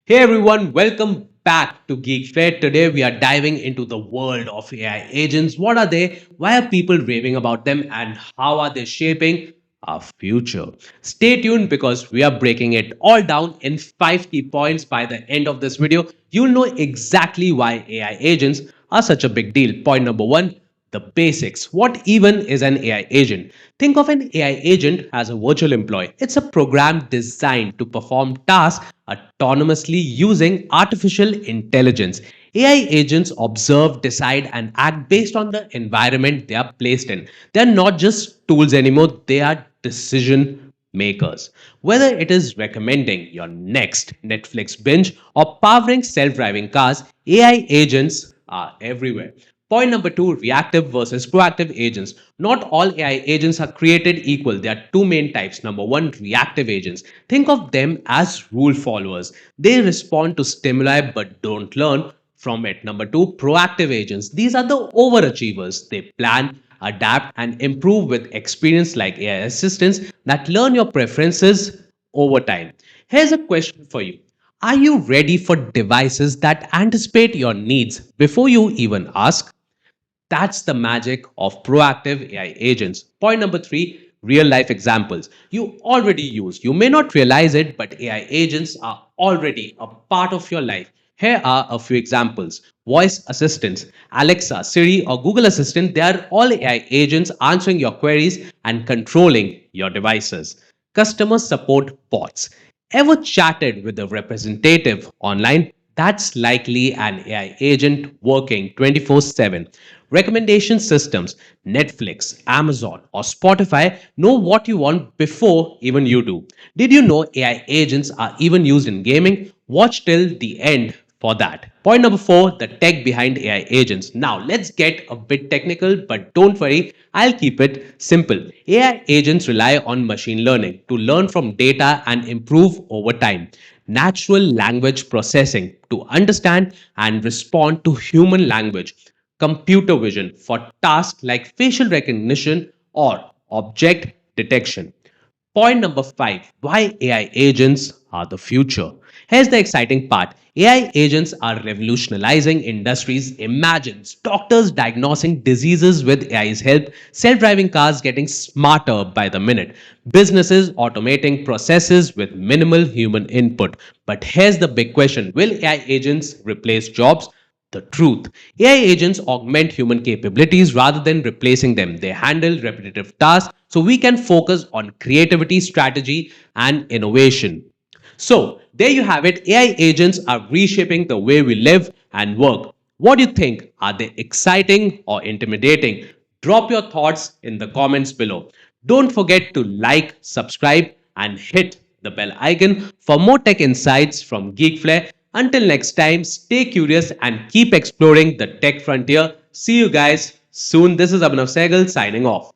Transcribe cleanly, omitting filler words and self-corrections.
Hey everyone, welcome back to Geekflare. Today we are diving into the world of AI agents. What are they? Why are people raving about them? And how are they shaping our future? Stay tuned because we are breaking it all down in 5 key points. By the end of this video, you'll know exactly why AI agents are such a big deal. Point number one, the basics. What even is an AI agent? Think of an AI agent as a virtual employee. It's a program designed to perform tasks autonomously using artificial intelligence. AI agents observe, decide, and act based on the environment they are placed in. They are not just tools anymore, they are decision makers. Whether it is recommending your next Netflix binge or powering self driving cars, AI agents are everywhere. Point number two, reactive versus proactive agents. Not all AI agents are created equal. There are two main types. Number one, reactive agents. Think of them as rule followers. They respond to stimuli but don't learn from it. Number two, proactive agents. These are the overachievers. They plan, adapt, and improve with experience like AI assistants that learn your preferences over time. Here's a question for you. Are you ready for devices that anticipate your needs before you even ask? That's the magic of proactive AI agents. Point number three, real life examples. You already use, you may not realize it, but AI agents are already a part of your life. Here are a few examples. Voice assistants, Alexa, Siri, or Google Assistant, they are all AI agents answering your queries and controlling your devices. Customer support bots. Ever chatted with a representative online? That's likely an AI agent working 24/7. Recommendation systems, Netflix, Amazon, or Spotify know what you want before even you do. Did you know AI agents are even used in gaming? Watch till the end for that. Point number four, the tech behind AI agents. Now, let's get a bit technical, but don't worry, I'll keep it simple. AI agents rely on machine learning to learn from data and improve over time. Natural language processing to understand and respond to human language. Computer vision for tasks like facial recognition or object detection. Point number five, why AI agents are the future. Here's the exciting part. AI agents are revolutionizing industries. Imagine doctors diagnosing diseases with AI's help, self driving cars getting smarter by the minute, businesses automating processes with minimal human input. But here's the big question. Will AI agents replace jobs? The truth. AI agents augment human capabilities rather than replacing them. They handle repetitive tasks so we can focus on creativity, strategy, and innovation. So, there you have it. AI agents are reshaping the way we live and work. What do you think? Are they exciting or intimidating? Drop your thoughts in the comments below. Don't forget to like, subscribe, and hit the bell icon for more tech insights from Geekflare. Until next time, stay curious and keep exploring the tech frontier. See you guys soon. This is Abhinav Sehgal signing off.